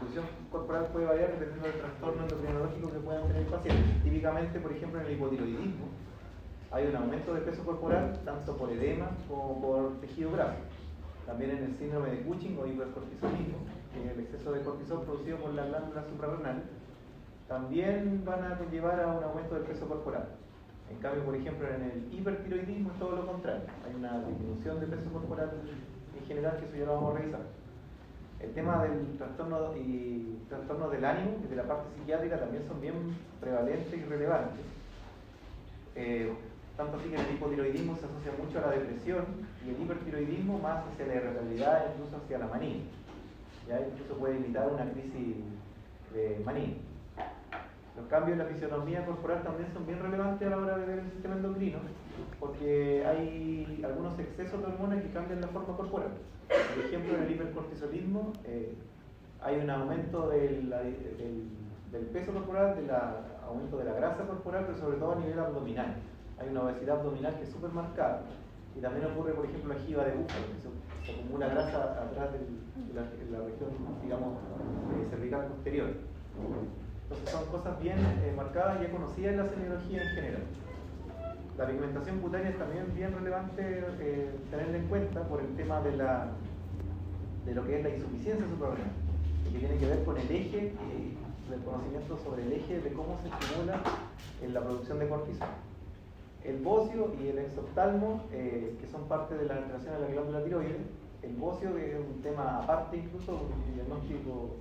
composición corporal puede variar dependiendo del trastorno endocrinológico que puedan tener el paciente. Típicamente, por ejemplo, en el hipotiroidismo, hay un aumento de peso corporal tanto por edema como por tejido graso. También en el síndrome de Cushing o hipercortisolismo, que es el exceso de cortisol producido por la glándula suprarrenal, también van a conllevar a un aumento del peso corporal. En cambio, por ejemplo, en el hipertiroidismo es todo lo contrario. Hay una disminución de peso corporal en general, que eso ya lo vamos a revisar. El tema del trastorno y trastornos del ánimo y de la parte psiquiátrica también son bien prevalentes y relevantes. Tanto así que el hipotiroidismo se asocia mucho a la depresión y el hipertiroidismo más hacia la irritabilidad, incluso hacia la manía. ¿Ya? Incluso puede imitar una crisis de manía. Los cambios en la fisionomía corporal también son bien relevantes a la hora de ver el sistema endocrino, porque hay algunos excesos de hormonas que cambian la forma corporal. Por ejemplo, en el hipercortisolismo hay un aumento del peso corporal, del aumento de la grasa corporal, pero sobre todo a nivel abdominal. Hay una obesidad abdominal que es súper marcada. Y también ocurre, por ejemplo, la jiba de búfalo, que se acumula grasa atrás de la región, digamos, cervical posterior. Entonces son cosas bien marcadas y ya conocidas en la semiología en general. La pigmentación cutánea es también bien relevante tenerla en cuenta por el tema de lo que es la insuficiencia suprarrenal, que tiene que ver con el eje, del conocimiento sobre el eje de cómo se estimula en la producción de cortisol. El bocio y el exoftalmo, que son parte de la alteración de la glándula tiroides. El bocio es un tema aparte, incluso un diagnóstico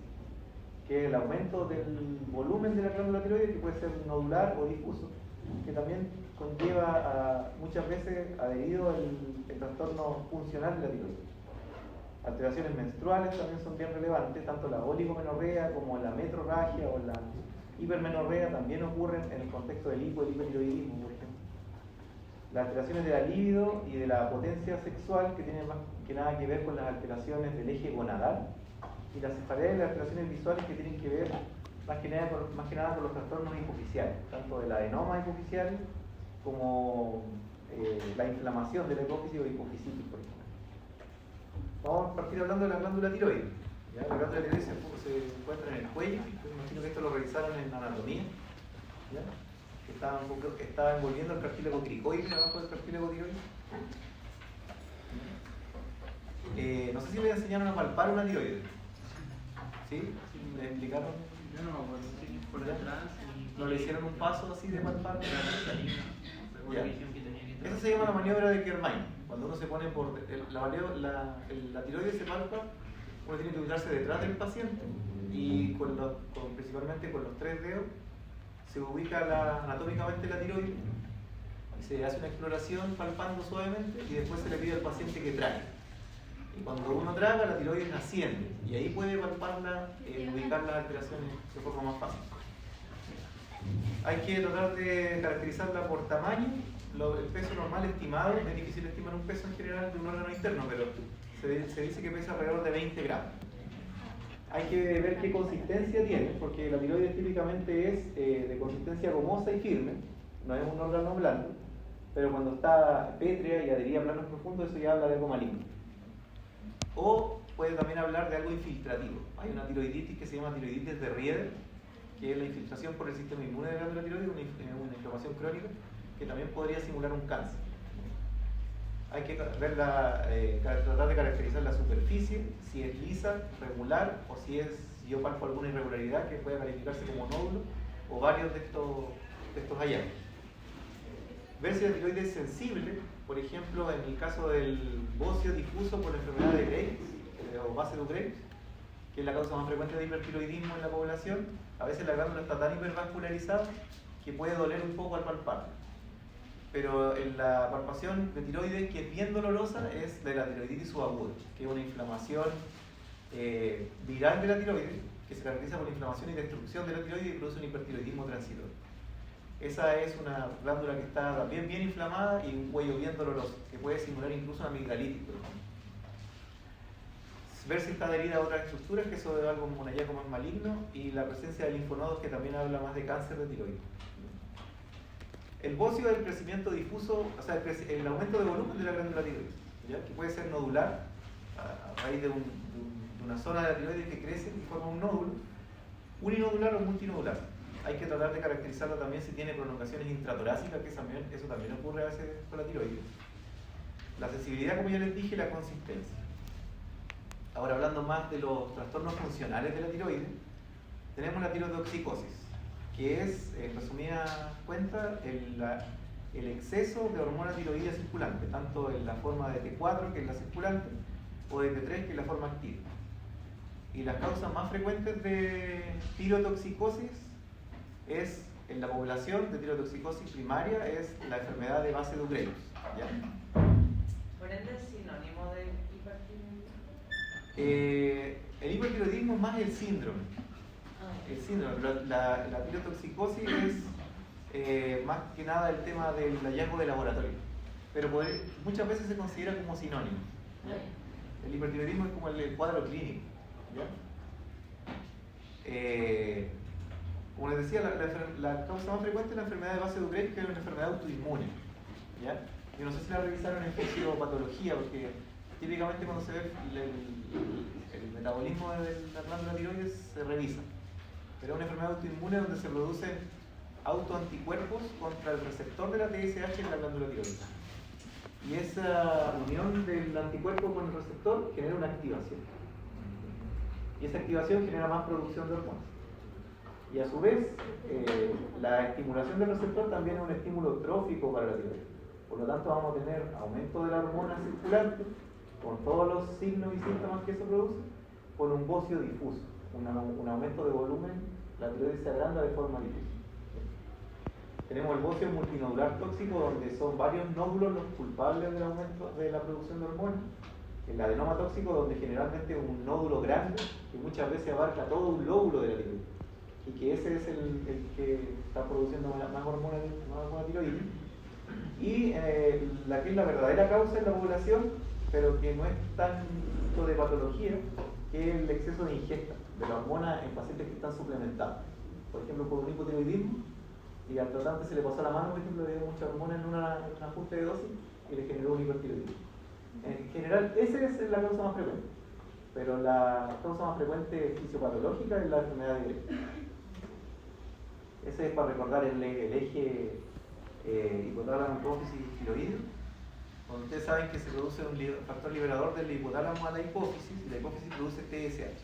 que es el aumento del volumen de la glándula tiroides, que puede ser nodular o difuso, que también conlleva muchas veces adherido el trastorno funcional de la tiroides. Alteraciones menstruales también son bien relevantes, tanto la oligomenorrea como la metrorragia o la hipermenorrea también ocurren en el contexto del hipo y el hipertiroidismo, por ejemplo. Las alteraciones de la libido y de la potencia sexual, que tienen más que nada que ver con las alteraciones del eje gonadal, y las cefaleas y las alteraciones visuales, que tienen que ver más que nada con los trastornos hipoficiales, tanto del adenoma hipoficial como la inflamación de la hipófisis o hipofisitis, por ejemplo. Vamos a partir hablando de la glándula tiroides. ¿Ya? La glándula tiroides se encuentra en el cuello. Yo imagino que esto lo revisaron en anatomía. ¿Ya? Estaba envolviendo el cartílago cricoide abajo del cartílago tiroides. No sé si me enseñaron a palpar una tiroides. ¿Sí? ¿Sí me explicaron? Yo no me acuerdo, sí, por detrás. ¿No le hicieron un paso así de palpar? Ya. Eso se llama la maniobra de Kermain. Cuando uno se pone por la tiroides se palpa, uno tiene que ubicarse detrás del paciente y principalmente con los 3 dedos se ubica anatómicamente la tiroides y se hace una exploración palpando suavemente y después se le pide al paciente que trague. Y cuando uno traga, la tiroides asciende y ahí puede palparla, ubicar las alteraciones de forma más fácil. Hay que tratar de caracterizarla por tamaño. El peso normal estimado, es difícil estimar un peso en general de un órgano interno, pero se dice que pesa alrededor de 20 gramos. Hay que ver qué consistencia tiene, porque la tiroides típicamente es de consistencia gomosa y firme, no es un órgano blando, pero cuando está pétrea y adherida a planos profundos, eso ya habla de algo maligno. O puede también hablar de algo infiltrativo. Hay una tiroiditis que se llama tiroiditis de Rieder, que es la infiltración por el sistema inmune de la glándula tiroides, una inflamación crónica, que también podría simular un cáncer. Hay que tratar de caracterizar la superficie, si es lisa, regular, o si yo palpo alguna irregularidad que pueda calificarse como nódulo, o varios de estos hallazgos. Ver si la tiroides es sensible, por ejemplo, en el caso del bocio difuso por la enfermedad de Graves, o base de Graves, que es la causa más frecuente de hipertiroidismo en la población. A veces la glándula está tan hipervascularizada que puede doler un poco al palpar. Pero en la palpación de tiroides, que es bien dolorosa, es de la tiroiditis subaguda, que es una inflamación viral de la tiroides, que se caracteriza por la inflamación y destrucción de la tiroides y produce un hipertiroidismo transitorio. Esa es una glándula que está también bien inflamada y un cuello bien doloroso, que puede simular incluso una amigdalitis, por ejemplo. Ver si está adherida a otras estructuras, que eso es algo como un hallazgo más maligno, y la presencia de linfonodos, que también habla más de cáncer de tiroides. El bocio es el crecimiento difuso, o sea, el aumento de volumen de la glándula tiroides, ¿ya? Que puede ser nodular, a raíz de una zona de la tiroides que crece y forma un nódulo, uninodular o multinodular. Hay que tratar de caracterizarlo también si tiene prolongaciones intratorácicas, que eso también ocurre a veces con la tiroides. La sensibilidad, como ya les dije, y la consistencia. Ahora, hablando más de los trastornos funcionales de la tiroides, tenemos la tirotoxicosis, que es, en resumida cuenta, el exceso de hormona tiroidea circulante, tanto en la forma de T4, que es la circulante, o de T3, que es la forma activa. Y las causas más frecuentes de tirotoxicosis es, en la población de tirotoxicosis primaria, es la enfermedad de base de Ugrelus. ¿Ya? Por ende, es sinónimo de hipertiroidismo. El hipertiroidismo es más el síndrome. El síndrome, la tirotoxicosis es más que nada el tema del hallazgo de laboratorio, pero muchas veces se considera como sinónimo. El hipertiroidismo es como el cuadro clínico. ¿Ya? Como les decía, la causa más frecuente es la enfermedad de base de Ugrelus, que es una enfermedad autoinmune. ¿Ya? Yo no sé si la revisaron en fisiopatología, porque típicamente cuando se ve el metabolismo de la glándula tiroides se revisa. Pero es una enfermedad autoinmune donde se producen autoanticuerpos contra el receptor de la TSH en la glándula tiroides. Y esa unión del anticuerpo con el receptor genera una activación. Y esa activación genera más producción de hormonas. Y a su vez, la estimulación del receptor también es un estímulo trófico para la tiroides. Por lo tanto, vamos a tener aumento de la hormona circulante, con todos los signos y síntomas que eso produce, con un bocio difuso, un aumento de volumen, la tiroides se agranda de forma difusa. Tenemos el bocio multinodular tóxico, donde son varios nódulos los culpables del aumento de la producción de hormonas. El adenoma tóxico, donde generalmente es un nódulo grande, que muchas veces abarca todo un lóbulo de la tiroides, y que ese es el que está produciendo más hormona tiroides. Y la que es la verdadera causa en la población, pero que no es tanto de patología, que es el exceso de ingesta de la hormona en pacientes que están suplementados. Por ejemplo, por un hipotiroidismo, y al tratante se le pasó la mano, por ejemplo, le dio mucha hormona en un ajuste de dosis y le generó un hipertiroidismo. En general, esa es la causa más frecuente, pero la causa más frecuente fisiopatológica es la enfermedad de Ugrelus. Ese es, para recordar, el eje hipotálamo, hipófisis y tiroides, donde ustedes saben que se produce un factor liberador del hipotálamo a la hipófisis, y la hipófisis produce TSH.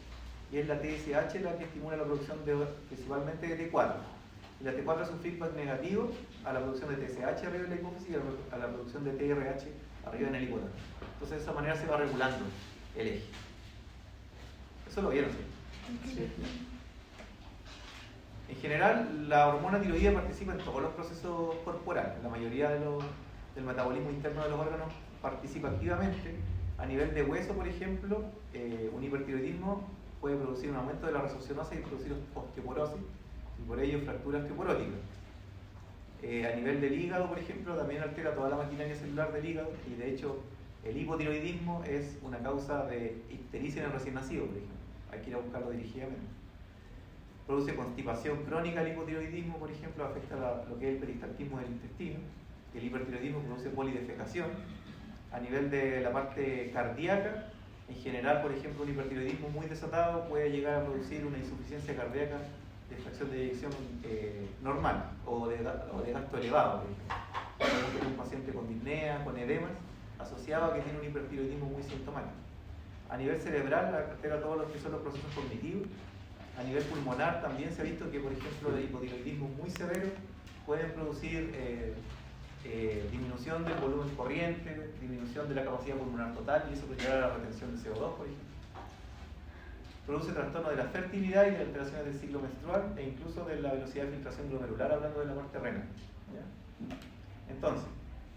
Y es la TSH la que estimula la producción principalmente de T4. Y la T4 es un feedback negativo a la producción de TSH arriba de la hipófisis y a la producción de TRH arriba en el hipotálamo. Entonces, de esa manera se va regulando el eje. ¿Eso lo vieron? ¿Sí? Sí. En general, la hormona tiroidea participa en todos los procesos corporales. La mayoría del metabolismo interno de los órganos participa activamente. A nivel de hueso, por ejemplo, un hipertiroidismo puede producir un aumento de la resorción ósea y producir osteoporosis, y por ello fracturas osteoporóticas. A nivel del hígado, por ejemplo, también altera toda la maquinaria celular del hígado, y de hecho el hipotiroidismo es una causa de ictericia en el recién nacido, por ejemplo. Hay que ir a buscarlo dirigidamente. Produce constipación crónica el hipotiroidismo, por ejemplo, afecta lo que es el peristaltismo del intestino. El hipertiroidismo produce polidefecación. A nivel de la parte cardíaca, en general, por ejemplo, un hipertiroidismo muy desatado puede llegar a producir una insuficiencia cardíaca de fracción de eyección normal o de gasto elevado, por ejemplo. Un paciente con disnea, con edemas, asociado a que tiene un hipertiroidismo muy sintomático. A nivel cerebral, altera todos los que son los procesos cognitivos. A nivel pulmonar también se ha visto que, por ejemplo, de hipotiroidismo muy severo pueden producir disminución del volumen corriente, disminución de la capacidad pulmonar total, y eso puede llevar a la retención de CO2, por ejemplo. Produce trastorno de la fertilidad y de alteraciones del ciclo menstrual, e incluso de la velocidad de filtración glomerular, hablando de la muerte renal. ¿Ya? Entonces,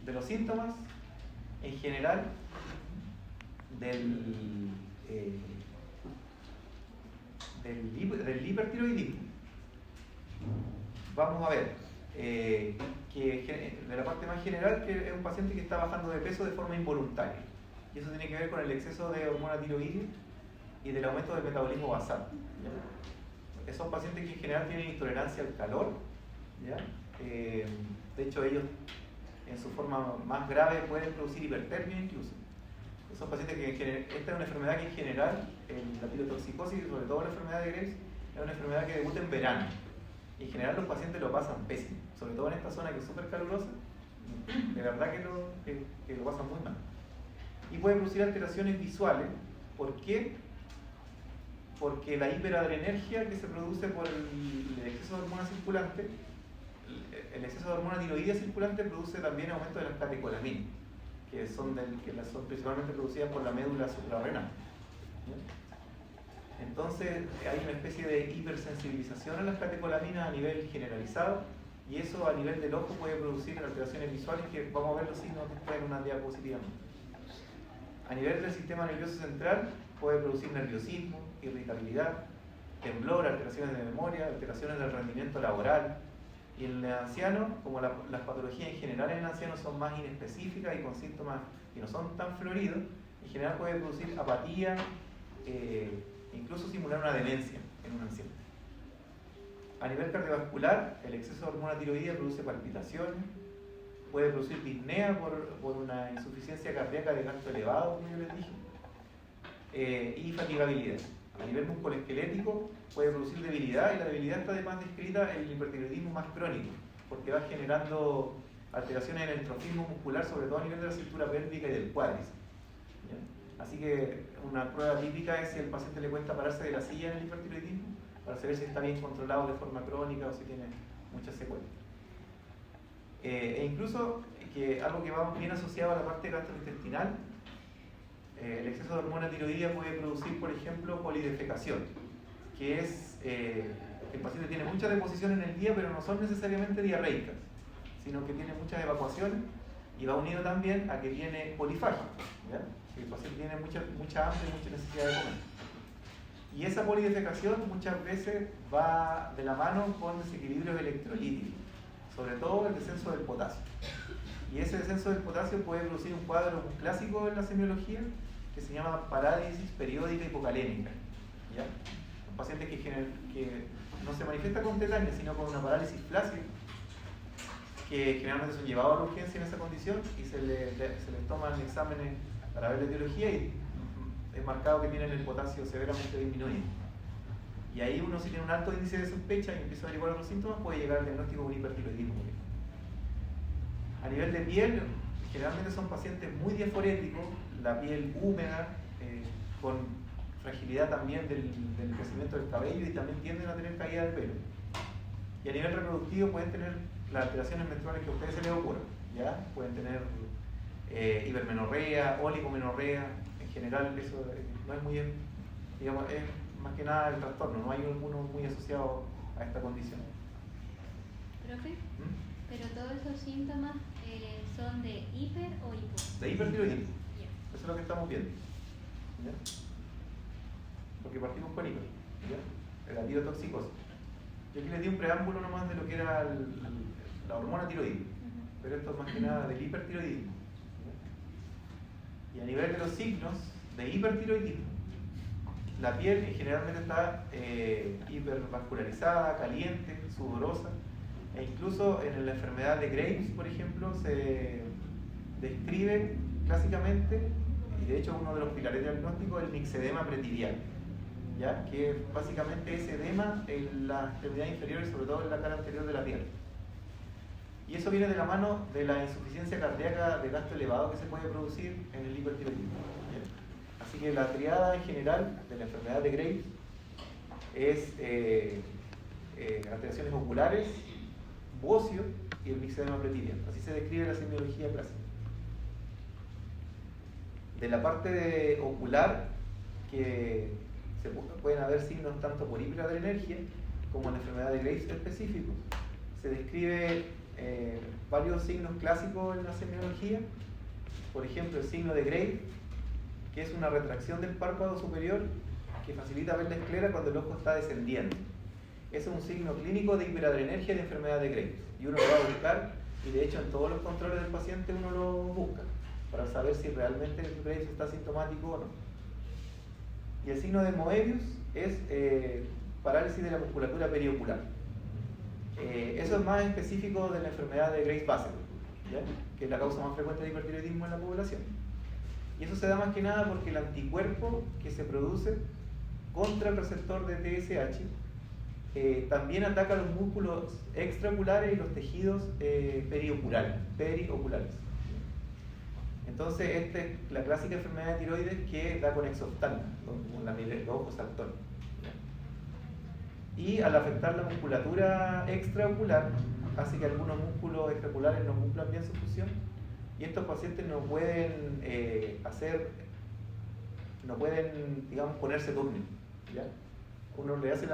de los síntomas, en general, del hipertiroidismo, vamos a ver que de la parte más general, que es un paciente que está bajando de peso de forma involuntaria, y eso tiene que ver con el exceso de hormona tiroidea y del aumento del metabolismo basal. ¿Ya? Son pacientes que en general tienen intolerancia al calor, ¿ya? De hecho, ellos en su forma más grave pueden producir hipertermia incluso. Son pacientes que esta es una enfermedad que en general, la pirotoxicosis, sobre todo la enfermedad de Graves, es una enfermedad que debuta en verano. Y en general los pacientes lo pasan pésimo, sobre todo en esta zona que es súper calurosa, de verdad que lo pasan muy mal. Y puede producir alteraciones visuales. ¿Por qué? Porque la hiperadrenergia que se produce por el exceso de hormona circulante, el exceso de hormona tiroidea circulante produce también aumento de las catecolaminas, que son principalmente producidas por la médula suprarrenal. Entonces hay una especie de hipersensibilización a las catecolaminas a nivel generalizado, y eso a nivel del ojo puede producir alteraciones visuales que vamos a ver los signos después en una diapositiva. A nivel del sistema nervioso central puede producir nerviosismo, irritabilidad, temblor, alteraciones de memoria, alteraciones del rendimiento laboral. Y en el anciano, como las patologías en general en el anciano son más inespecíficas y con síntomas que no son tan floridos, en general puede producir apatía, incluso simular una demencia en un anciano. A nivel cardiovascular, el exceso de hormona tiroidea produce palpitaciones, puede producir disnea por una insuficiencia cardíaca de gasto elevado, como yo les dije, y fatigabilidad. A nivel musculoesquelético puede producir debilidad, y la debilidad está además descrita en el hipertiroidismo más crónico, porque va generando alteraciones en el trofismo muscular, sobre todo a nivel de la cintura pélvica y del cuádriceps. Así que una prueba típica es si al paciente le cuesta pararse de la silla en el hipertiroidismo, para saber si está bien controlado de forma crónica o si tiene muchas secuelas. E incluso que algo que va bien asociado a la parte gastrointestinal, el exceso de hormona tiroidea puede producir, por ejemplo, polidefecación, que es que el paciente tiene mucha deposición en el día, pero no son necesariamente diarreicas, sino que tiene muchas evacuaciones, y va unido también a que tiene polifagia, ¿ya? El paciente tiene mucha hambre y mucha necesidad de comer. Y esa polidefecación muchas veces va de la mano con desequilibrios electrolíticos, sobre todo el descenso del potasio. Y ese descenso del potasio puede producir un cuadro muy clásico en la semiología que se llama parálisis periódica hipocalémica, ¿ya? Un paciente que no se manifiesta con tetania, sino con una parálisis flácida, que generalmente son llevados a la urgencia en esa condición y se les toman exámenes para ver la etiología, y es marcado que tienen el potasio severamente disminuido. Y ahí uno, si tiene un alto índice de sospecha y empieza a averiguar otros síntomas, puede llegar al diagnóstico de un hipertiroidismo. A nivel de piel, generalmente son pacientes muy diaforéticos, la piel húmeda, con fragilidad también del crecimiento del cabello, y también tienden a tener caída de pelo. Y a nivel reproductivo pueden tener las alteraciones menstruales que a ustedes se les ocurran, ¿ya? Pueden tener hipermenorrea, oligomenorrea. En general eso no es muy, digamos, es más que nada el trastorno, no hay alguno muy asociado a esta condición. Profe, pero todos esos síntomas son de hiper o hipo. De hipertiroidismo. Yeah. Eso es lo que estamos viendo, ¿ya? Porque partimos con hiper, ¿ya? La tirotoxicosis. Yo aquí les di un preámbulo nomás de lo que era la hormona tiroidea, pero esto es más que nada del hipertiroidismo, ¿ya? Y a nivel de los signos de hipertiroidismo, la piel generalmente está hipervascularizada, caliente, sudorosa, e incluso en la enfermedad de Graves, por ejemplo, se describe clásicamente, y de hecho uno de los pilares diagnósticos es el mixedema pretibial, ¿ya? Que básicamente es edema en la extremidad inferior y sobre todo en la cara anterior de la pierna. Y eso viene de la mano de la insuficiencia cardíaca de gasto elevado que se puede producir en el hipertiroidismo, ¿ya? Así que la triada en general de la enfermedad de Graves es alteraciones oculares, bocio y el mixedema pretibial. Así se describe la semiología clásica. De la parte ocular, que pueden haber signos tanto por hiperadrenergia como en la enfermedad de Graves específicos, se describe varios signos clásicos en la semiología. Por ejemplo, el signo de Graves, que es una retracción del párpado superior que facilita ver la esclera cuando el ojo está descendiendo. Ese es un signo clínico de hiperadrenergia de enfermedad de Graves, y uno lo va a buscar, y de hecho en todos los controles del paciente uno lo busca para saber si realmente el Graves está sintomático o no. Y el signo de Moebius es parálisis de la musculatura periocular. Eso es más específico de la enfermedad de Graves-Bassett, ¿ya? Que es la causa más frecuente de hipertiroidismo en la población. Y Y eso se da más que nada porque el anticuerpo que se produce contra el receptor de TSH también ataca los músculos extraoculares y los tejidos perioculares. Entonces, esta es la clásica enfermedad de tiroides que da con exoftalmo, con los ojos saltones. Y al afectar la musculatura extraocular, hace que algunos músculos extraoculares no cumplan bien su función, y estos pacientes no pueden digamos, ponerse túnel, ¿ya? Uno le hace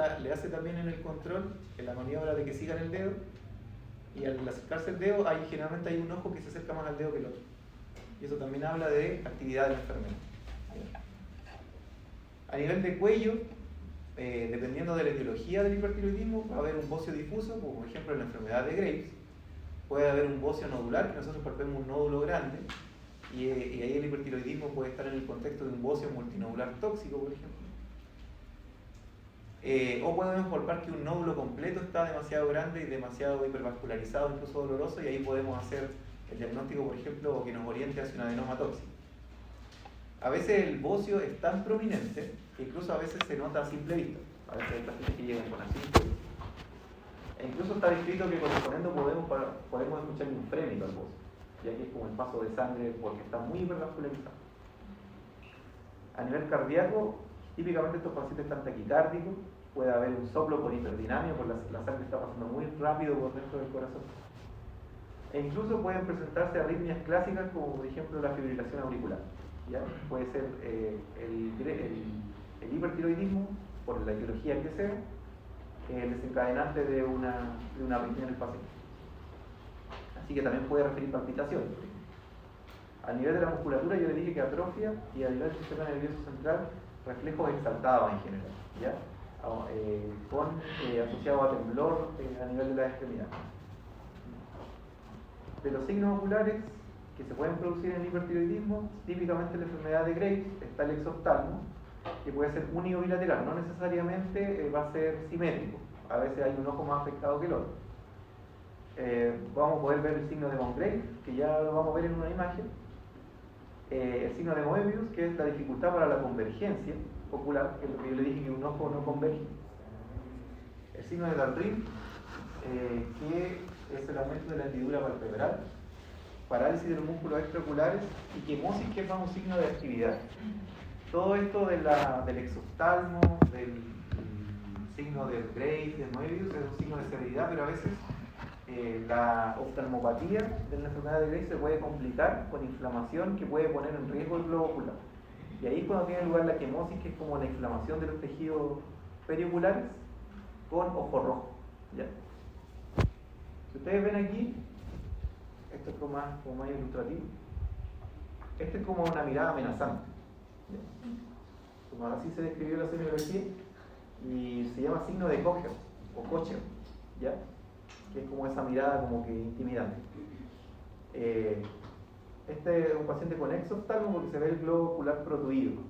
también en el control, en la maniobra de que sigan el dedo, y al acercarse el dedo, generalmente hay un ojo que se acerca más al dedo que el otro. Y eso también habla de actividad de la enfermedad. A nivel de cuello, dependiendo de la etiología del hipertiroidismo, va a haber un bocio difuso, como por ejemplo en la enfermedad de Graves. Puede haber un bocio nodular, que nosotros palpemos un nódulo grande, y ahí el hipertiroidismo puede estar en el contexto de un bocio multinodular tóxico, por ejemplo. O podemos palpar que un nódulo completo está demasiado grande y demasiado hipervascularizado, incluso doloroso, y ahí podemos hacer el diagnóstico, por ejemplo, que nos oriente hacia un adenoma tóxico. A veces el bocio es tan prominente que incluso a veces se nota a simple vista. A veces hay pacientes que llegan con así. E incluso está descrito que con el fonendo podemos escuchar un frémito al bocio, ya que es como el paso de sangre porque está muy hipervascularizado. A nivel cardíaco, típicamente estos pacientes están taquicárdicos, puede haber un soplo por hiperdinamia, porque la sangre está pasando muy rápido por dentro del corazón. E incluso pueden presentarse arritmias clásicas como por ejemplo la fibrilación auricular. ¿Ya? Puede ser el hipertiroidismo, por la etiología que sea, el desencadenante de una arritmia en el paciente. Así que también puede referir palpitaciones. A nivel de la musculatura yo le dije que atrofia, y a nivel del sistema nervioso central, reflejos exaltados en general, ¿ya? Asociado a temblor a nivel de la extremidad. De los signos oculares que se pueden producir en el hipertiroidismo, típicamente en la enfermedad de Graves está el exoftalmo, que puede ser único bilateral, no necesariamente va a ser simétrico, a veces hay un ojo más afectado que el otro. Vamos a poder ver el signo de von Graves, que ya lo vamos a ver en una imagen. El signo de Moebius, que es la dificultad para la convergencia ocular, que es lo que yo le dije que un ojo no converge. El signo de Dalrymple, que es el aumento de la hendidura palpebral, parálisis de los músculos extraoculares, y quemosis, que es un signo de actividad. Todo esto del exoftalmo, del signo del Graves, del Moebius, es un signo de severidad, pero a veces la oftalmopatía de la enfermedad de Graves se puede complicar con inflamación que puede poner en riesgo el globo ocular. Y ahí es cuando tiene lugar la quemosis, que es como la inflamación de los tejidos perioculares con ojo rojo. ¿Ya? Si ustedes ven aquí, esto es como más ilustrativo. Esto es como una mirada amenazante. ¿Ya? Como así se describió la semiología, y se llama signo de Kocher o Kocher, ¿ya? Que es como esa mirada como que intimidante. Este es un paciente con exoftalmo porque se ve el globo ocular protuido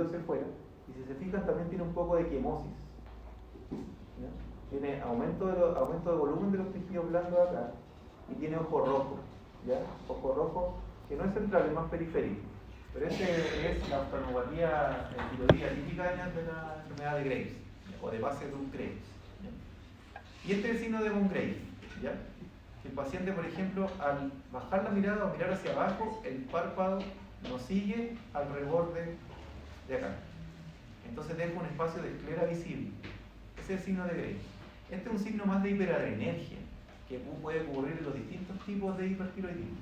hacia afuera, y si se fijan también tiene un poco de quemosis. ¿Ya? Tiene aumento de volumen de los tejidos blandos acá, y tiene ojo rojo, ¿ya? Ojo rojo que no es central, es más periférico, pero esa es la oftalmopatía tiroidea típica de la enfermedad de Graves, o de base de un Graves, ¿ya? Y este es el signo de von Graves, ¿ya? El paciente, por ejemplo, al bajar la mirada o mirar hacia abajo, el párpado no sigue al reborde de acá, entonces deja un espacio de esclera visible. Ese es el signo de Graves. Este es un signo más de hiperadrenergia, que puede ocurrir en los distintos tipos de hipertiroidismo,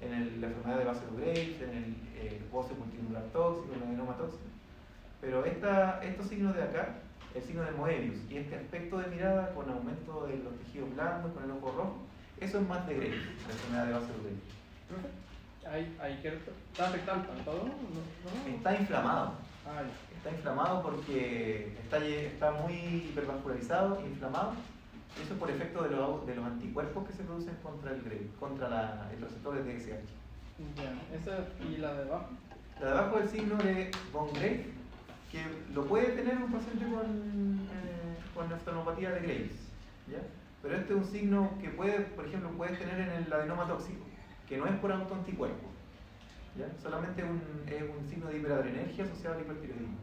en la enfermedad de base de Graves, en el bocio multinodular tóxico, en el adenoma tóxico. Pero estos signos de acá, el signo de Moebius y este aspecto de mirada con aumento de los tejidos blandos, con el ojo rojo, eso es más de Graves, la enfermedad de base de Graves. Ahí que está afectado todo, ¿no? Está inflamado. Ah, ya. Está inflamado porque está muy hipervascularizado, inflamado. Eso es por efecto de los anticuerpos que se producen contra el receptor de TSH. Ya, ¿y la de abajo? La de abajo es el signo de von Graves, que lo puede tener un paciente con oftalmopatía de Graves, ¿ya? Pero este es un signo que por ejemplo, puedes tener en el adenoma tóxico, que no es por autoanticuerpo. ¿ya? Solamente es un signo de hiperadrenergia asociado al hipertiroidismo.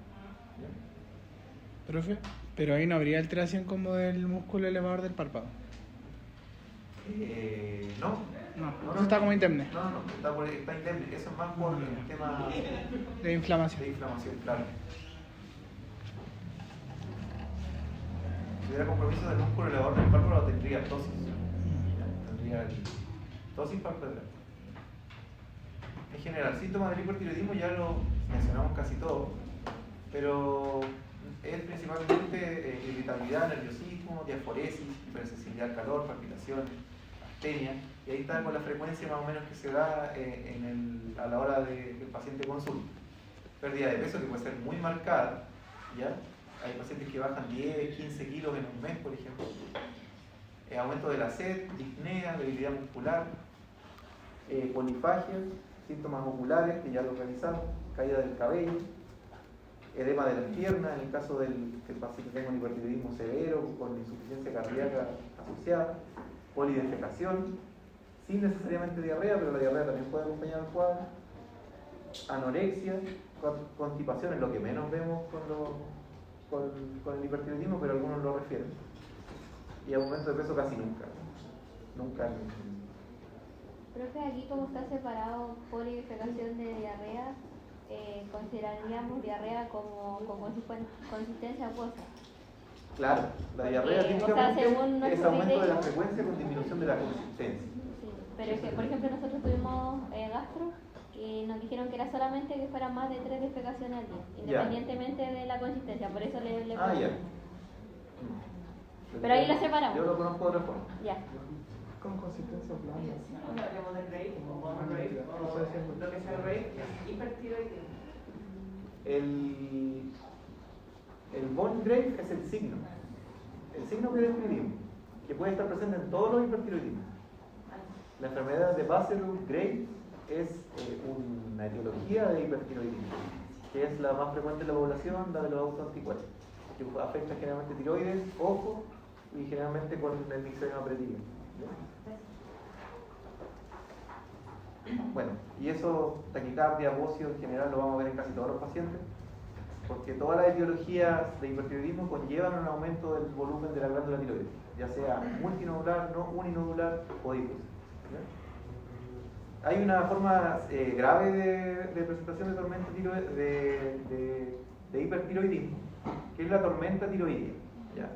¿Ya? Profe, pero ahí no habría alteración como del músculo elevador del párpado. No, Eso está como indemne. No, está indemne. Eso es más por el tema De inflamación. de inflamación, claro. Si hubiera compromiso del músculo elevador del párpado, tendría ptosis. Tendría ptosis palpebral. En general, síntomas del hipertiroidismo ya lo mencionamos casi todos, pero es principalmente irritabilidad, nerviosismo, diaforesis, hipersensibilidad al calor, palpitaciones, astenia, y ahí está con la frecuencia más o menos que se da a la hora de que el paciente consulta. Pérdida de peso que puede ser muy marcada, ¿ya? Hay pacientes que bajan 10, 15 kilos en un mes, por ejemplo. Aumento de la sed, disnea, debilidad muscular, polifagia, síntomas oculares, que ya lo revisamos, caída del cabello, edema de las piernas, en el caso del que el paciente tenga un hipertiroidismo severo, con insuficiencia cardíaca asociada, polidefecación, sin necesariamente diarrea, pero la diarrea también puede acompañar al cuadro, anorexia, constipación, es lo que menos vemos con el hipertiroidismo, pero algunos lo refieren, y aumento de peso casi nunca. Profe, aquí como está separado polidefecación de diarrea, consideraríamos diarrea como consistencia acuosa. Claro, la diarrea típicamente o sea, según es nuestro aumento de la criterio, frecuencia con disminución de la consistencia. sí, pero es que, por ejemplo, nosotros tuvimos gastro y nos dijeron que era solamente que fueran más de 3 defecaciones al día, independientemente de la consistencia, por eso le Ah, ya. Pero ahí lo separamos. Yo lo conozco de otra forma. Ya. Con consistencia blanda. Cuando hablemos del rey, o bone rate, o lo que sea el rey, es hipertiroidismo. El bone grave es el signo que describimos, que puede estar presente en todos los hipertiroidismos. La enfermedad de Basedow-Graves es una etiología de hipertiroidismo, que es la más frecuente en la población, la de los autoanticuerpos, que afecta generalmente tiroides, ojo y generalmente con el mixedema pretílico. Bueno, y eso, taquicardia, bocio, en general lo vamos a ver en casi todos los pacientes, porque todas las etiologías de hipertiroidismo conllevan un aumento del volumen de la glándula tiroides, ya sea multinodular, no uninodular o difusa. Hay una forma grave de presentación de tormenta de hipertiroidismo, que es la tormenta tiroidea, ¿ya?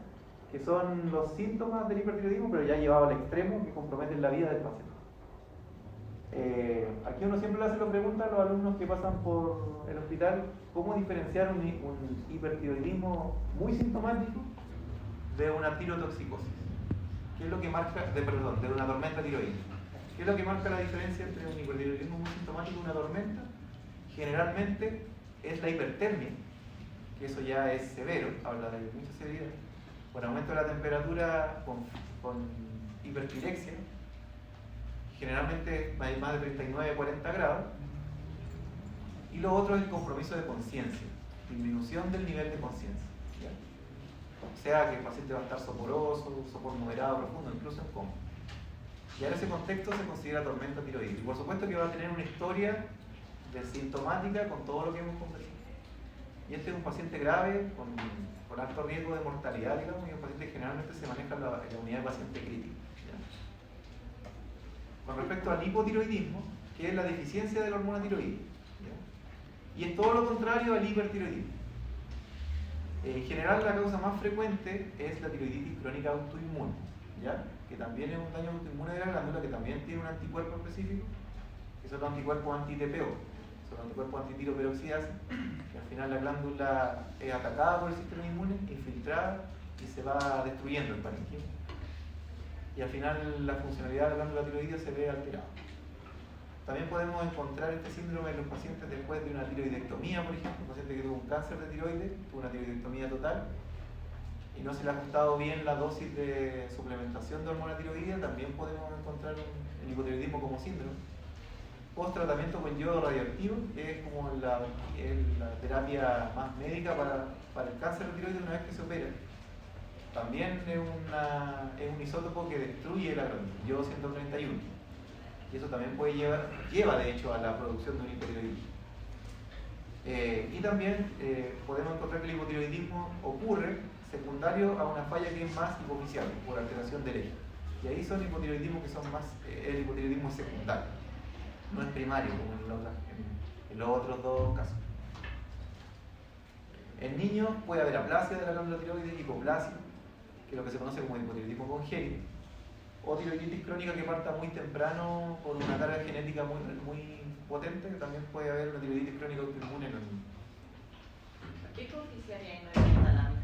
Que son los síntomas del hipertiroidismo, pero ya llevado al extremo, que comprometen la vida del paciente. Aquí uno siempre le hace la pregunta a los alumnos que pasan por el hospital, ¿cómo diferenciar un hipertiroidismo muy sintomático de una tirotoxicosis? ¿Qué es lo que marca, de una tormenta tiroidea? ¿Qué es lo que marca la diferencia entre un hipertiroidismo muy sintomático y una tormenta? Generalmente es la hipertermia, que eso ya es severo, habla de mucha severidad, con aumento de la temperatura, con hiperpirexia, generalmente hay más de 39-40 grados, y lo otro es el compromiso de conciencia, disminución del nivel de conciencia, o sea que el paciente va a estar soporoso, sopor moderado, profundo, incluso en coma. Y en ese contexto se considera tormenta tiroidea, y por supuesto que va a tener una historia de sintomática con todo lo que hemos conversado. Y este es un paciente grave, con alto riesgo de mortalidad, digamos, y un paciente que generalmente se maneja en la unidad de paciente crítico. Con respecto al hipotiroidismo, que es la deficiencia de la hormona tiroidea, y es todo lo contrario al hipertiroidismo. En general, la causa más frecuente es la tiroiditis crónica autoinmune, ¿ya? Que también es un daño autoinmune de la glándula, que también tiene un anticuerpo específico, que son los anticuerpos anti-TPO, son los anticuerpos antitiroperoxidasa, que al final la glándula es atacada por el sistema inmune, infiltrada y se va destruyendo el parénquima. Y al final la funcionalidad de la glándula tiroidea se ve alterada. También podemos encontrar este síndrome en los pacientes después de una tiroidectomía, por ejemplo, un paciente que tuvo un cáncer de tiroides, tuvo una tiroidectomía total y no se le ha ajustado bien la dosis de suplementación de hormona tiroidea, también podemos encontrar el hipotiroidismo como síndrome. Post tratamiento con yodo radioactivo, que es como la terapia más médica para el cáncer de tiroides una vez que se opera. También es un isótopo que destruye la glándula, yodo 131. Y eso también puede lleva de hecho a la producción de un hipotiroidismo. Y también podemos encontrar que el hipotiroidismo ocurre secundario a una falla que es más hipoficial, por alteración del eje. Y ahí son hipotiroidismos que son más, el hipotiroidismo secundario, no es primario como en los otros dos casos. En niños puede haber aplasia de la glándula tiroides, hipoplasia, que es lo que se conoce como hipotiroidismo congénito, o tiroiditis crónica que parta muy temprano por una carga genética muy potente, que también puede haber una tiroiditis crónica autoinmune en los niños. ¿Qué coeficiente hay en la hipotalámica?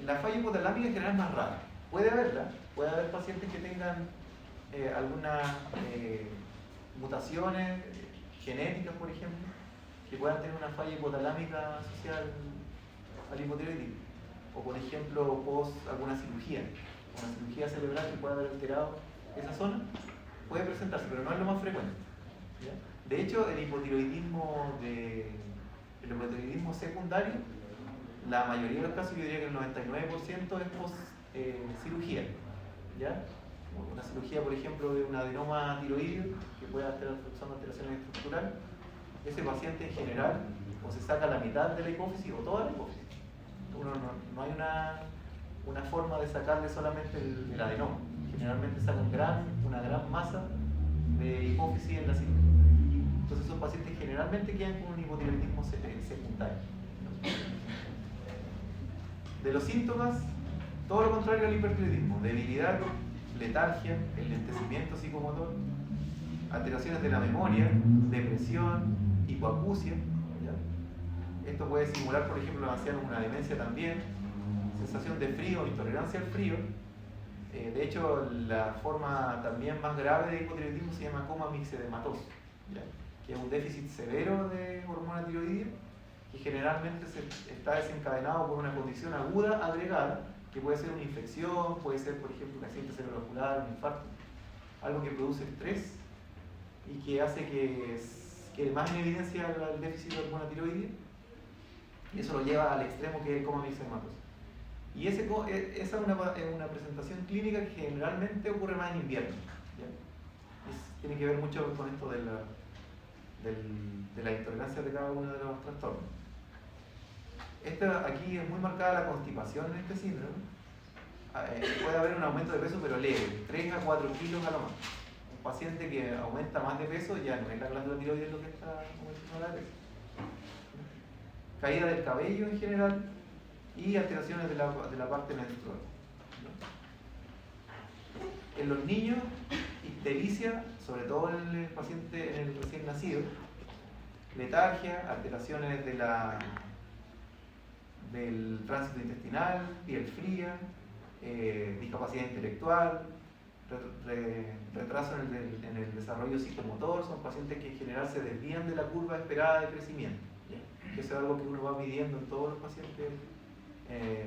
La falla hipotalámica en general es más rara. Puede haber pacientes que tengan algunas mutaciones genéticas, por ejemplo, que puedan tener una falla hipotalámica asociada al hipotiroidismo. O por ejemplo, post alguna cirugía, una cirugía cerebral que pueda haber alterado esa zona, puede presentarse, pero no es lo más frecuente. ¿Ya? De hecho, el hipotiroidismo secundario, la mayoría de los casos, yo diría que el 99% es post cirugía. ¿Ya? Una cirugía, por ejemplo, de un adenoma tiroideo que pueda estar causando alteraciones estructurales. Ese paciente en general o se saca la mitad de la hipófisis o toda la hipófisis. No hay una forma de sacarle solamente el adenoma. Generalmente sacan una gran masa de hipófisis en la cirugía. Entonces esos pacientes generalmente quedan con un hipotiroidismo secundario. De los síntomas, todo lo contrario al hipertiroidismo: debilidad, letargia, enlentecimiento psicomotor, alteraciones de la memoria, depresión, hipoacusia. ¿Ya? Esto puede simular, por ejemplo, en los ancianos una demencia también, sensación de frío, intolerancia al frío. De hecho, la forma también más grave de hipotiroidismo se llama coma mixedematoso, ¿ya? Que es un déficit severo de hormona tiroidea que generalmente está desencadenado por una condición aguda agregada, que puede ser una infección, puede ser, por ejemplo, un accidente cerebrovascular, un infarto, algo que produce estrés y que hace que más en evidencia el déficit de hormona tiroidea, y eso lo lleva al extremo que es el coma mixedematoso. Y esa es una presentación clínica que generalmente ocurre más en invierno. ¿Ya? Tiene que ver mucho con esto de la intolerancia de cada uno de los trastornos. Aquí es muy marcada la constipación en este síndrome. Puede haber un aumento de peso, pero leve, 3 a 4 kilos a lo más. Un paciente que aumenta más de peso ya no es la glándula tiroides lo que está aumentando la peso. Caída del cabello en general y alteraciones de la parte menstrual. En los niños, ictericia, sobre todo en el paciente, en el recién nacido, letargia, alteraciones del tránsito intestinal, piel fría, discapacidad intelectual, retraso en el desarrollo psicomotor. Son pacientes que en general se desvían de la curva esperada de crecimiento. ¿Ya? Eso es algo que uno va midiendo en todos los pacientes,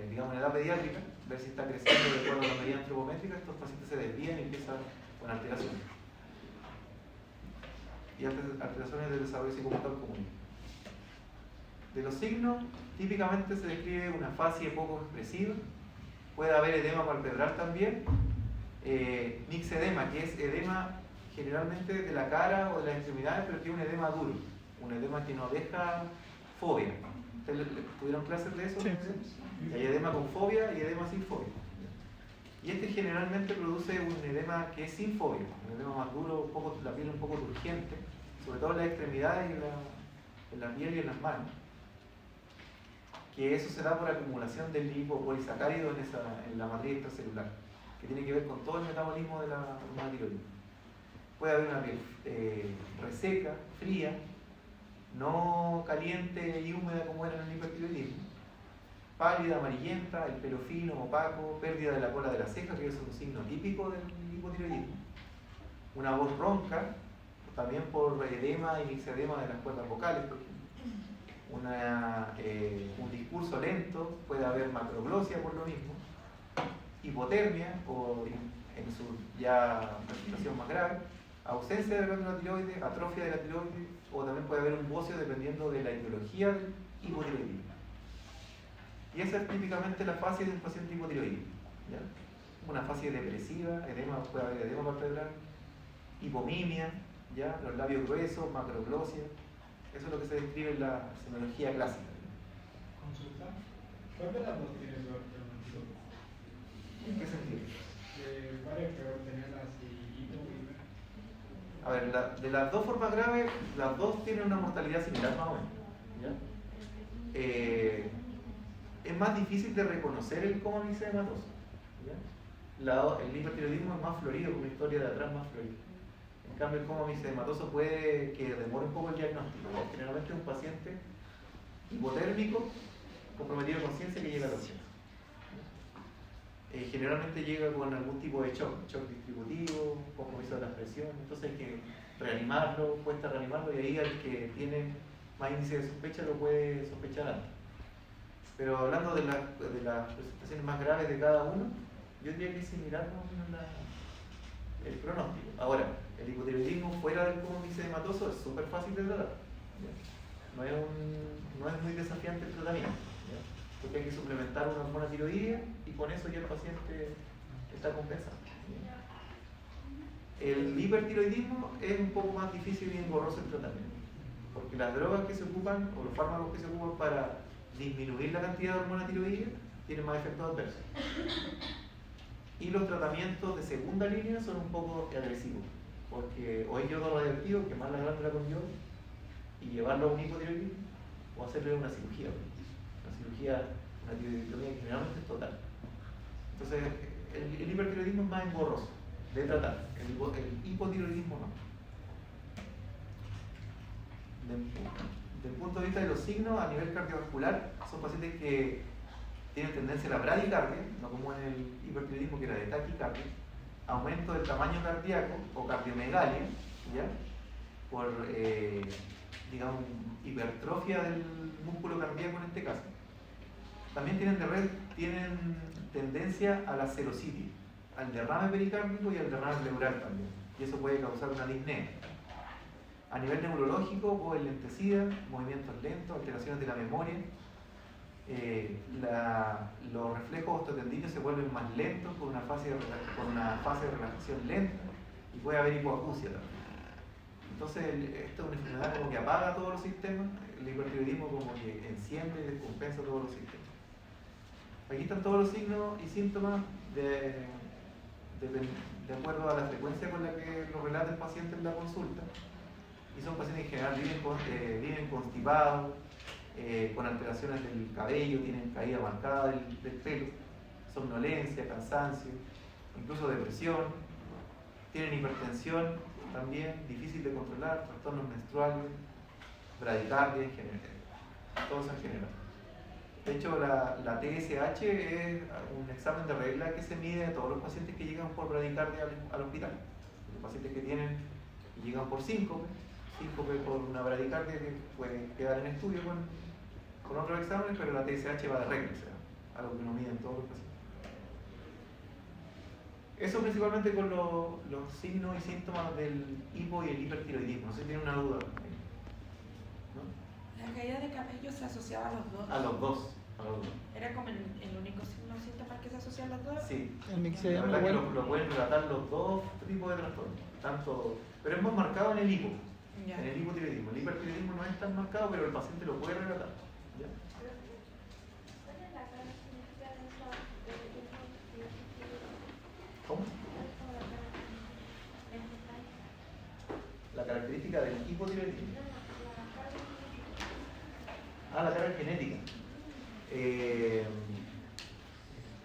digamos en edad pediátrica, ver si está creciendo de acuerdo a la medida antropométrica. Estos pacientes se desvían y empiezan con alteraciones. Y alteraciones del desarrollo psicomotor común. De los signos, típicamente se describe una fascie poco expresiva. Puede haber edema palpebral también. Mixedema, que es edema generalmente de la cara o de las extremidades, pero que es un edema duro, un edema que no deja fobia. ¿Ustedes tuvieron clases de eso? Sí. Hay edema con fobia y edema sin fobia. Y este generalmente produce un edema que es sin fobia, un edema más duro, la piel un poco turgente, sobre todo en las extremidades y en la piel y en las manos. Que eso se da por acumulación del lipopolisacárido en la matriz extracelular, que tiene que ver con todo el metabolismo de la hormona tiroides. Puede haber una piel reseca, fría, no caliente y húmeda como era en el hipertiroidismo, pálida, amarillenta, el pelo fino, opaco, pérdida de la cola de la ceja, que es un signo típico del hipotiroidismo, una voz ronca, también por edema y mixedema de las cuerdas vocales, por ejemplo. Un discurso lento, puede haber macroglosia por lo mismo, hipotermia o en su ya presentación más grave, ausencia de la glándula tiroides, atrofia de la tiroides, o también puede haber un bocio dependiendo de la etiología del hipotiroidismo. Y esa es típicamente la fase de un paciente hipotiroidismo. ¿Ya? una fase depresiva, edema, puede haber edema palpebral, hipomimia, ¿ya? Los labios gruesos, macroglosia. Eso es lo que se describe en la semiología clásica. Consulta. ¿Cuál de las dos tiene peor pronóstico? ¿En qué sentido? ¿Cuál es peor tener así hito y ver? A ver, de las dos formas graves, las dos tienen una mortalidad similar más o menos. ¿Ya? Es más difícil de reconocer el coma mixedematoso. El hipertiroidismo es más florido, con una historia de atrás más florida. En cambio, el coma mixedematoso puede que demore un poco el diagnóstico. Generalmente es un paciente hipotérmico, comprometido de conciencia que llega a la urgencia. Generalmente llega con algún tipo de shock distributivo, compromiso de la presión, entonces hay que reanimarlo, cuesta reanimarlo y ahí el que tiene más índice de sospecha lo puede sospechar antes. Pero hablando de las presentaciones más graves de cada uno, yo diría que es similar más o menos el pronóstico. Ahora, el hipotiroidismo fuera del coma mixedematoso es súper fácil de tratar. No es muy desafiante el tratamiento, ¿ya? Porque hay que suplementar una hormona tiroidea y con eso ya el paciente está compensado. El hipertiroidismo es un poco más difícil y engorroso el tratamiento, porque las drogas que se ocupan o los fármacos que se ocupan para disminuir la cantidad de hormona tiroidea tienen más efectos adversos. Y los tratamientos de segunda línea son un poco agresivos, porque o hay yodo radioactivo, quemar la glándula con yodo y llevarlo a un hipotiroidismo, o hacerle una cirugía, una tiroidectomía que generalmente es total. Entonces, el hipertiroidismo es más engorroso de tratar, el hipotiroidismo no. Desde el punto de vista de los signos, a nivel cardiovascular, son pacientes que tienen tendencia a la bradicardia, no como en el hipertiroidismo que era de taquicardia, aumento del tamaño cardíaco o cardiomegalia, ¿ya? Por, digamos, hipertrofia del músculo cardíaco en este caso. También tienen tendencia a la serositis, al derrame pericárdico y al derrame pleural también, y eso puede causar una disnea. A nivel neurológico, voz enlentecida, movimientos lentos, alteraciones de la memoria. Los reflejos osteotendinos se vuelven más lentos con una fase de relajación lenta y puede haber hipoacusia también. Entonces, esto es una enfermedad como que apaga todos los sistemas, el hipertiroidismo como que enciende y descompensa todos los sistemas. Aquí están todos los signos y síntomas de acuerdo a la frecuencia con la que lo relata el paciente en la consulta. Y son pacientes que en general viven constipados, con alteraciones del cabello, tienen caída marcada del pelo, somnolencia, cansancio, incluso depresión, tienen hipertensión también, difícil de controlar, trastornos menstruales, bradicardia en general, todos en general. De hecho, la TSH es un examen de regla que se mide a todos los pacientes que llegan por bradicardia al hospital. Los pacientes que llegan por síncope por una bradicardia que puede quedar en estudio con otros exámenes, pero la TSH va de regla, o sea, algo que no miden todos los pacientes. Eso principalmente con los signos y síntomas del hipo y el hipertiroidismo. No sé si tienen una duda. ¿No? La caída de cabello se asociaba a los dos. A los dos. ¿Era como el único signo síntoma que se asocia a los dos? Sí. El La mixedema verdad que igual. lo pueden relatar los dos tipos de trastornos. Pero es más marcado en el hipo. Ya. En el hipotiroidismo. El hipertiroidismo no es tan marcado, pero el paciente lo puede relatar. ¿Ya? ¿Cómo? La característica del hipotiroidismo. La carga genética.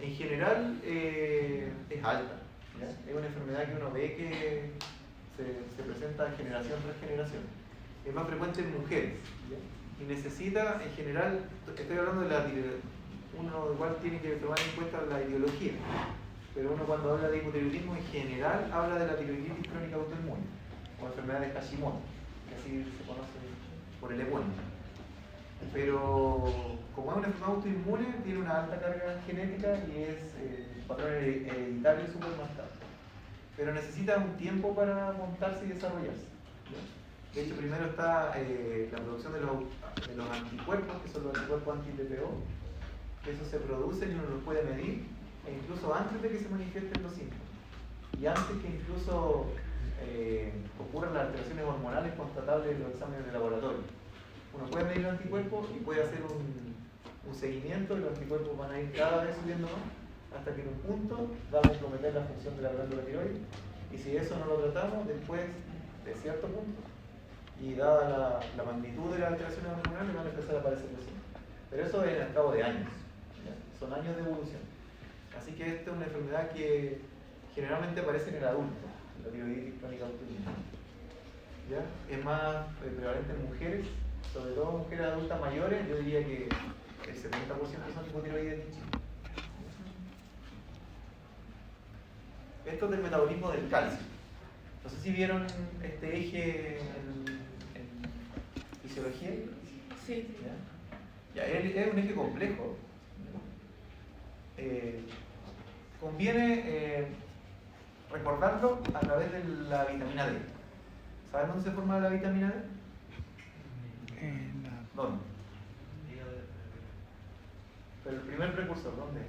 En general es alta. ¿Ya? Es una enfermedad que uno ve que se presenta generación tras generación. Es más frecuente en mujeres, ¿ya? Y necesita, en general, estoy hablando de uno igual tiene que tomar en cuenta la ideología, pero uno cuando habla de hipotiroidismo en general habla de la tiroiditis crónica autoinmune o enfermedad de Hashimoto, que así se conoce por el epónimo. Pero como es una enfermedad autoinmune, tiene una alta carga genética y es patrón hereditario y súper marcado. Pero necesita un tiempo para montarse y desarrollarse, ¿ya? De hecho, primero está la producción de los anticuerpos, que son los anticuerpos anti-TPO, que esos se producen y uno los puede medir, e incluso antes de que se manifiesten los síntomas y antes que incluso ocurran las alteraciones hormonales constatables en los exámenes de laboratorio. Uno puede medir los anticuerpos y puede hacer un seguimiento y los anticuerpos van a ir cada vez subiendo más hasta que en un punto va a comprometer la función de la glándula tiroides, y si eso no lo tratamos después de cierto punto y dada la magnitud de las alteraciones hormonales van a empezar a aparecer los síntomas. Pero eso es al cabo de años, ¿ya? Son años de evolución. Así que esta es una enfermedad que generalmente aparece en el adulto, la tiroiditis crónica autoinmune. ¿Ya? Es más prevalente en mujeres, sobre todo mujeres adultas mayores. Yo diría que el 70% son hipotiroides en Chile. Esto es del metabolismo del calcio. No sé si vieron este eje en fisiología. Sí. Ya, es un eje complejo. Conviene recordarlo a través de la vitamina D. ¿Saben dónde se forma la vitamina D? ¿Dónde? Pero el primer precursor, ¿dónde?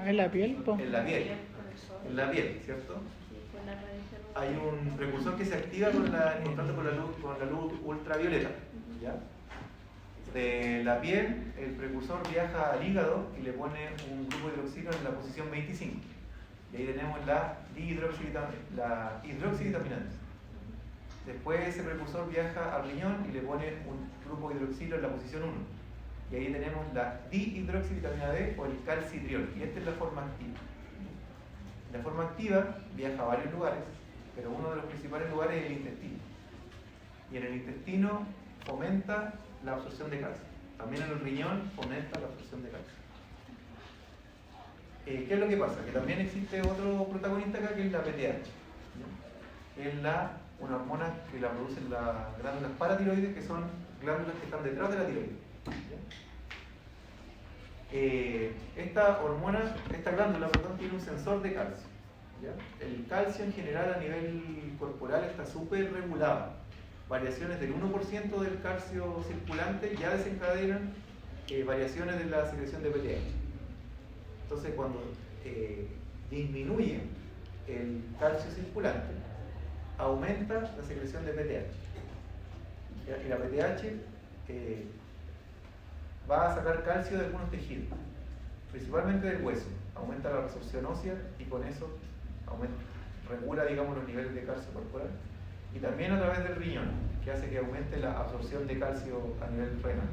¿En la piel, po? En la piel. En la piel, ¿cierto? Hay un precursor que se activa en contacto con la luz ultravioleta. ¿Ya? De la piel, el precursor viaja al hígado y le pone un grupo hidroxilo en la posición 25. Y ahí tenemos la hidroxivitamina D. Después ese precursor viaja al riñón y le pone un grupo hidroxilo en la posición 1. Y ahí tenemos la dihidroxivitamina D o el calcitriol. Y esta es la forma activa. La forma activa viaja a varios lugares, pero uno de los principales lugares es el intestino. Y en el intestino fomenta la absorción de calcio. También en el riñón fomenta la absorción de calcio. ¿Qué es lo que pasa? Que también existe otro protagonista acá que es la PTH. ¿No? Es una hormona que la producen las glándulas paratiroides, que son glándulas que están detrás de la tiroides. Esta glándula, tiene un sensor de calcio. ¿Ya? El calcio en general a nivel corporal está súper regulado. Variaciones del 1% del calcio circulante ya desencadenan variaciones de la secreción de PTH. Entonces, cuando disminuye el calcio circulante, aumenta la secreción de PTH. ¿Ya? Y la PTH va a sacar calcio de algunos tejidos, principalmente del hueso. Aumenta la resorción ósea y con eso regula, digamos, los niveles de calcio corporal. Y también a través del riñón, que hace que aumente la absorción de calcio a nivel renal.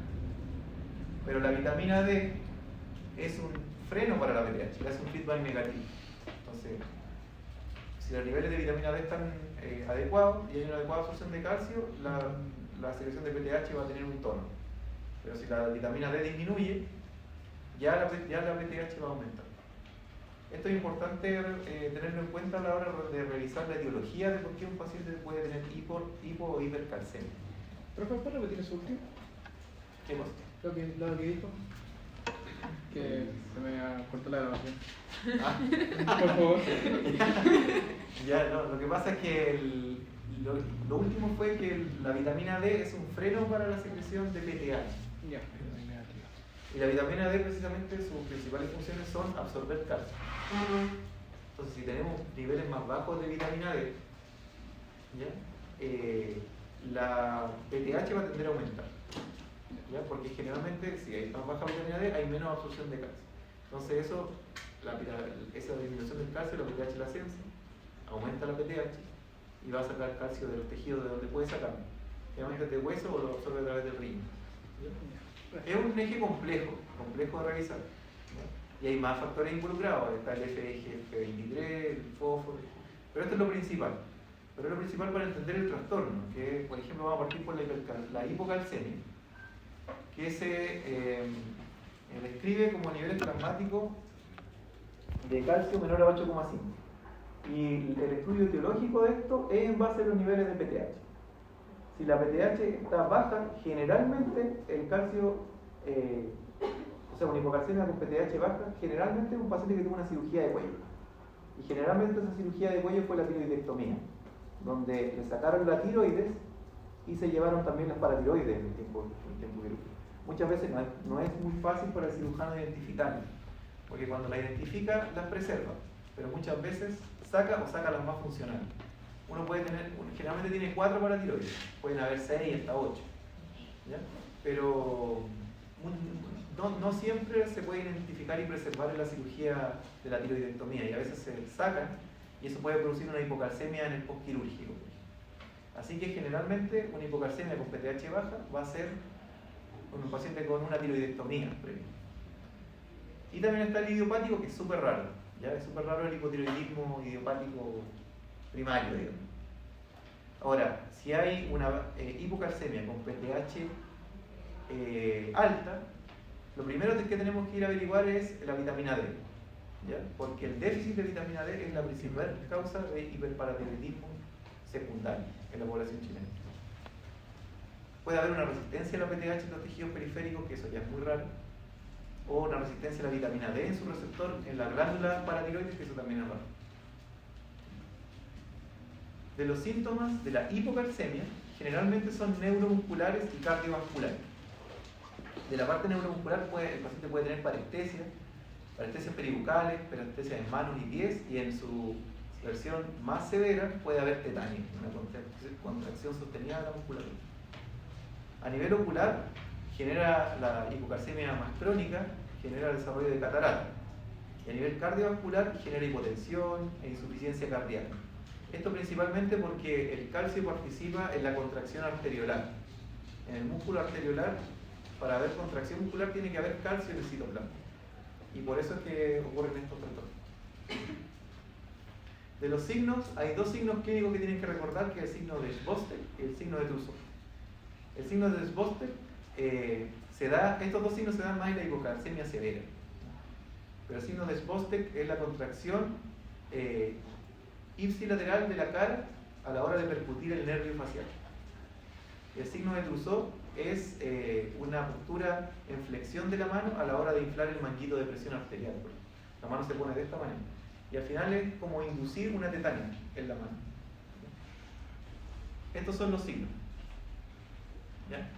Pero la vitamina D es un freno para la PTH, le hace un feedback negativo. Entonces, si los niveles de vitamina D están adecuados y hay una adecuada absorción de calcio, la secreción de PTH va a tener un tono. Pero si la vitamina D disminuye, ya la PTH va a aumentar. Esto es importante tenerlo en cuenta a la hora de revisar la etiología de por qué un paciente puede tener hipo o hipercalcemia. ¿Pero puedes repetir eso último? ¿Qué cosa? Lo que dijo. Que se me cortó la grabación. Por favor. Ya, no, lo que pasa es que lo último fue que la vitamina D es un freno para la secreción de PTH. Ya. Y la vitamina D, precisamente, sus principales funciones son absorber calcio. Entonces, si tenemos niveles más bajos de vitamina D, ¿ya? La PTH va a tender a aumentar. ¿Ya? Porque generalmente, si hay más baja vitamina D, hay menos absorción de calcio. Entonces, esa disminución del calcio, la PTH la ascensa, aumenta la PTH y va a sacar calcio de los tejidos de donde puede sacarlo. Generalmente de hueso o lo absorbe a través del riñón. Es un eje complejo de revisar. ¿Ya? Y hay más factores involucrados. Está el FGF23, el fósforo. Pero esto es lo principal. Pero es lo principal para entender el trastorno, que por ejemplo vamos a partir por la hipocalcemia, que se describe como niveles plasmáticos de calcio menor a 8,5. Y el estudio etiológico de esto es en base a los niveles de PTH. Si la PTH está baja, generalmente el calcio, o sea, una hipocalcemia con PTH baja, generalmente es un paciente que tuvo una cirugía de cuello. Y generalmente esa cirugía de cuello fue la tiroidectomía, donde le sacaron la tiroides y se llevaron también las paratiroides en el tiempo quirúrgico. Muchas veces no es muy fácil para el cirujano identificarlo, porque cuando las identifica las preserva, pero muchas veces saca o saca las más funcionales. Uno puede tener, generalmente tiene 4 paratiroides, pueden haber 6 hasta 8, ¿ya? Pero no siempre se puede identificar y preservar en la cirugía de la tiroidectomía, y a veces se sacan y eso puede producir una hipocalcemia en el postquirúrgico. Así que generalmente una hipocalcemia con PTH baja va a ser un paciente con una tiroidectomía previa. Y también está el idiopático, que es súper raro, ¿ya? Es súper raro el hipotiroidismo idiopático primario, digamos. Ahora, si hay una hipocalcemia con PTH alta, lo primero que tenemos que ir a averiguar es la vitamina D, ¿ya? Porque el déficit de vitamina D es la principal causa de hiperparatiroidismo secundario en la población chilena. Puede haber una resistencia a la PTH en los tejidos periféricos, que eso ya es muy raro, o una resistencia a la vitamina D en su receptor en la glándula paratiroides, que eso también es raro. De los síntomas de la hipocalcemia, generalmente son neuromusculares y cardiovasculares. De la parte neuromuscular, el paciente puede tener parestesias peribucales, parestesias en manos y pies, y en su versión más severa puede haber tetanio, una contracción sostenida de la musculatura. A nivel ocular, genera la hipocalcemia más crónica, genera el desarrollo de catarata. Y a nivel cardiovascular, genera hipotensión e insuficiencia cardíaca. Esto principalmente porque el calcio participa en la contracción arteriolar. En el músculo arteriolar, para haber contracción muscular, tiene que haber calcio en el citoplasma. Y por eso es que ocurren estos trastornos. De los signos, hay 2 signos clínicos que tienen que recordar, que es el signo de Sbostek y el signo de Trousseau. El signo de Sbostek estos 2 signos se dan más en la hipocalcemia severa. Pero el signo de Sbostek es la contracción ipsilateral de la cara a la hora de percutir el nervio facial. El signo de Trousseau es una postura en flexión de la mano a la hora de inflar el manguito de presión arterial. La mano se pone de esta manera. Y al final es como inducir una tetania en la mano. Estos son los signos. ¿Ya?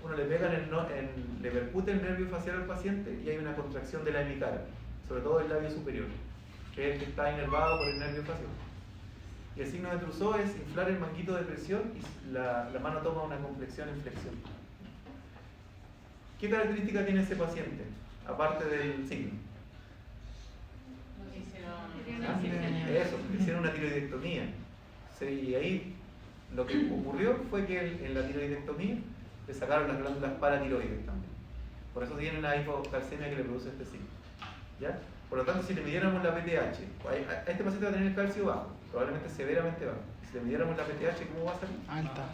Uno le pega le percute el nervio facial al paciente y hay una contracción de la hemicara, sobre todo el labio superior, que es el que está inervado por el nervio facial. Y el signo de Trousseau es inflar el manguito de presión y la mano toma una complexión en flexión. ¿Qué característica tiene ese paciente, aparte del signo? Eso, hicieron una tiroidectomía. Y ahí lo que ocurrió fue que en la tiroidectomía le sacaron las glándulas paratiroides también. Por eso tiene una hipocalcemia que le produce este signo. ¿Ya? Por lo tanto, si le midiéramos la PTH, a este paciente va a tener el calcio bajo, probablemente severamente bajo. Si le midiéramos la PTH, ¿cómo va a salir? Alta.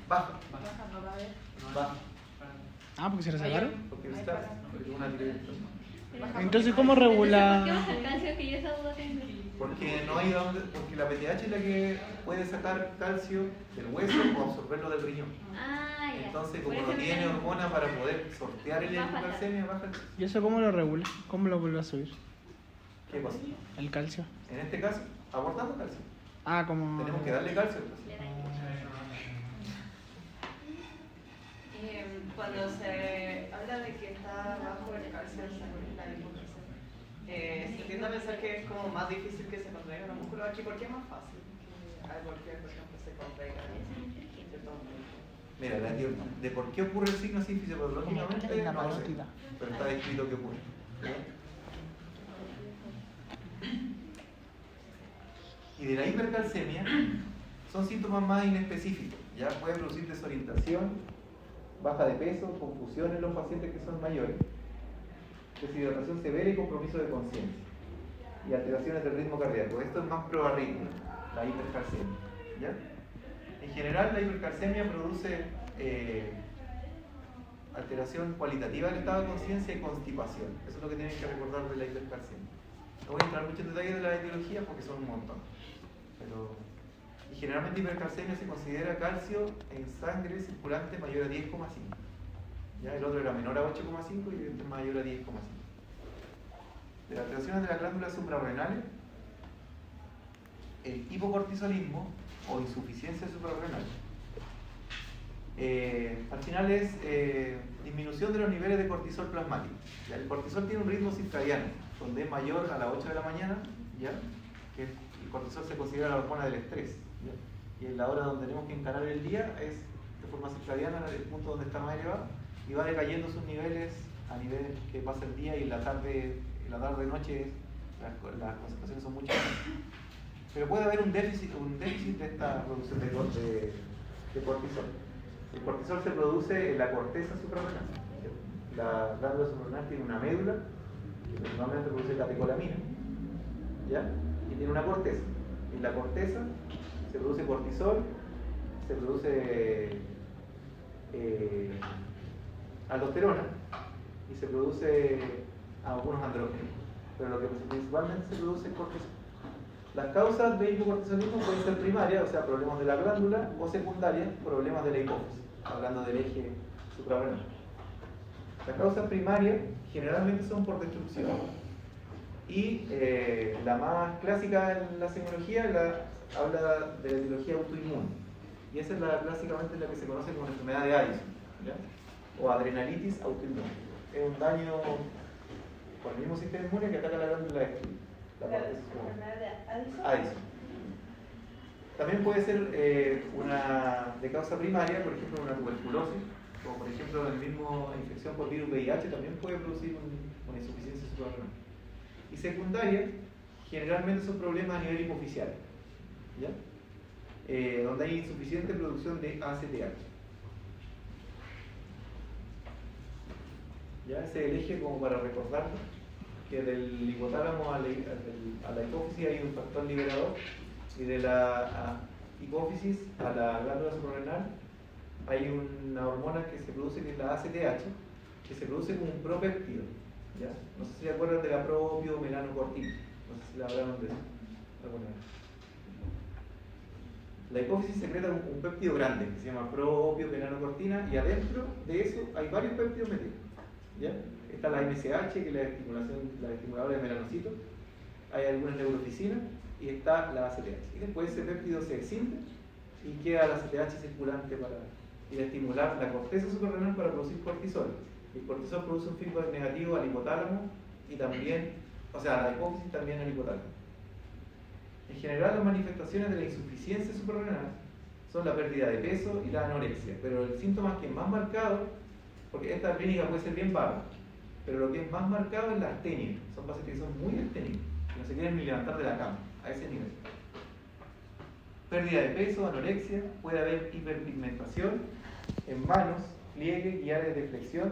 Baja. Baja. Ah, porque se la sacaron. Porque está una tiroidectomía. Entonces, ¿cómo regula? ¿Por qué baja el calcio? Que yo esa duda tengo. Porque no hay porque la PTH es la que puede sacar calcio del hueso o absorberlo del riñón. Ah, ya. Entonces, Por como eso no tiene me- hormona para poder sortear el Va a faltar. hipocalcemia, baja el calcio. ¿Y eso cómo lo regula? ¿Cómo lo vuelve a subir? ¿Qué pasa? El calcio. En este caso, abortando calcio. Ah, como. Tenemos que darle calcio al paciente. Cuando se habla de que está bajo el calcio en la hipocalcemia, se tiende a pensar que es como más difícil que se contraigan los músculos aquí, porque es más fácil que algo que, por ejemplo, se contraiga en ciertos momentos. Mira, de por qué ocurre el signo así fisiopatológicamente, Una no lo sé, parótida. pero está descrito que ocurre. ¿Ya? Y de la hipercalcemia son síntomas más inespecíficos. Ya puede producir desorientación, baja de peso, confusión en los pacientes que son mayores, deshidratación severa y compromiso de conciencia, y alteraciones del ritmo cardíaco. Esto es más proarritmia, la hipercalcemia. ¿Ya? En general, la hipercalcemia produce alteración cualitativa del estado de conciencia y constipación. Eso es lo que tienen que recordar de la hipercalcemia. No voy a entrar mucho en detalle de la etiología porque son un montón. Y generalmente hipercalcemia se considera calcio en sangre circulante mayor a 10,5. ¿Ya? El otro era menor a 8,5 y este mayor a 10,5. De las alteraciones de las glándulas suprarrenales, el hipocortisolismo o insuficiencia suprarrenal, al final es disminución de los niveles de cortisol plasmático. ¿Ya? El cortisol tiene un ritmo circadiano, donde es mayor a las 8 de la mañana, ¿ya? Que el cortisol se considera la hormona del estrés, ¿ya? Y en la hora donde tenemos que encarar el día es de forma circadiana, el punto donde está más elevado, y va decayendo sus niveles a nivel que pasa el día, y en la tarde noche las concentraciones son mucho más. Pero puede haber un déficit de esta producción de cortisol. El cortisol se produce en la corteza suprarrenal. La glándula suprarrenal tiene una médula que normalmente produce catecolamina, ¿ya? Y tiene una corteza. En la corteza se produce cortisol, se produce aldosterona y se produce algunos andrógenos, pero lo que principalmente se produce es cortisol. Las causas de hipocortisolismo pueden ser primarias, o sea, problemas de la glándula, o secundarias, problemas de la hipófisis, hablando del eje suprarrenal. Las causas primarias generalmente son por destrucción, y la más clásica en la semiología habla de la etiología autoinmune, y esa es básicamente la que se conoce como enfermedad de Addison, ¿ya? O adrenalitis autoinmune. Es un daño por el mismo sistema inmune que ataca la glándula de Ewing. La enfermedad de Addison. También puede ser una de causa primaria, por ejemplo, una tuberculosis, o por ejemplo, la misma infección por virus VIH también puede producir una insuficiencia suprarrenal. Y secundaria, generalmente son problemas a nivel hipofisial, ¿ya? Donde hay insuficiente producción de ACTH. ¿Ya? Ese es el eje como para recordar que del hipotálamo a la hipófisis hay un factor liberador, y de la hipófisis a la glándula suprarrenal hay una hormona que se produce, que es la ACTH, que se produce como un propéptido, ¿ya? No sé si se acuerdan de la propiomelanocortina, no sé si la hablaron de eso alguna vez. La hipófisis secreta un péptido grande que se llama propiomelanocortina, y adentro de eso hay varios péptidos metidos, ¿ya? Está la MSH, que es la estimuladora de melanocitos, hay algunas neuroficinas, y está la ACTH. Y después ese péptido se escinde y queda la ACTH circulante para ir a estimular la corteza suprarrenal para producir cortisol. El cortisol produce un feedback negativo al hipotálamo y también, o sea, a la hipófisis, también al hipotálamo. En general, las manifestaciones de la insuficiencia suprarrenal son la pérdida de peso y la anorexia, pero el síntoma que es más marcado, porque esta clínica puede ser bien vaga, pero lo que es más marcado es la astenia. Son pacientes que son muy asténicos, que no se quieren ni levantar de la cama, a ese nivel. Pérdida de peso, anorexia, puede haber hiperpigmentación en manos, pliegues y áreas de flexión,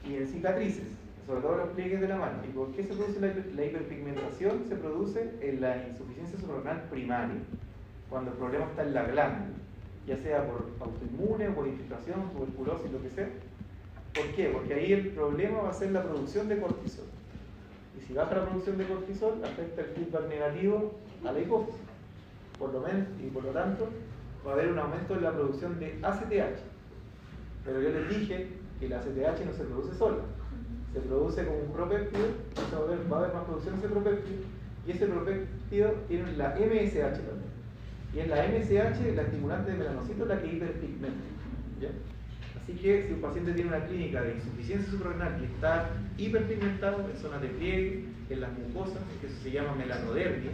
y en cicatrices, sobre todo los pliegues de la mano. ¿Y por qué se produce la hiperpigmentación? Se produce en la insuficiencia suprarrenal primaria, cuando el problema está en la glándula, ya sea por autoinmune, por infiltración, tuberculosis, lo que sea. ¿Por qué? Porque ahí el problema va a ser la producción de cortisol. Y si baja la producción de cortisol, afecta el feedback negativo a la hipófisis. Por lo tanto, va a haber un aumento en la producción de ACTH. Pero yo les dije que la ACTH no se produce sola. Se produce como un propéptido, va a haber más producción de ese propéptido, y ese propéptido tiene la MSH también. Y en la MSH, la estimulante de melanocitos, la que hiperpigmenta, ¿ya? Así que si un paciente tiene una clínica de insuficiencia suprarrenal y está hiperpigmentado en zonas de pliegue, en las mucosas, que eso se llama melanodermia,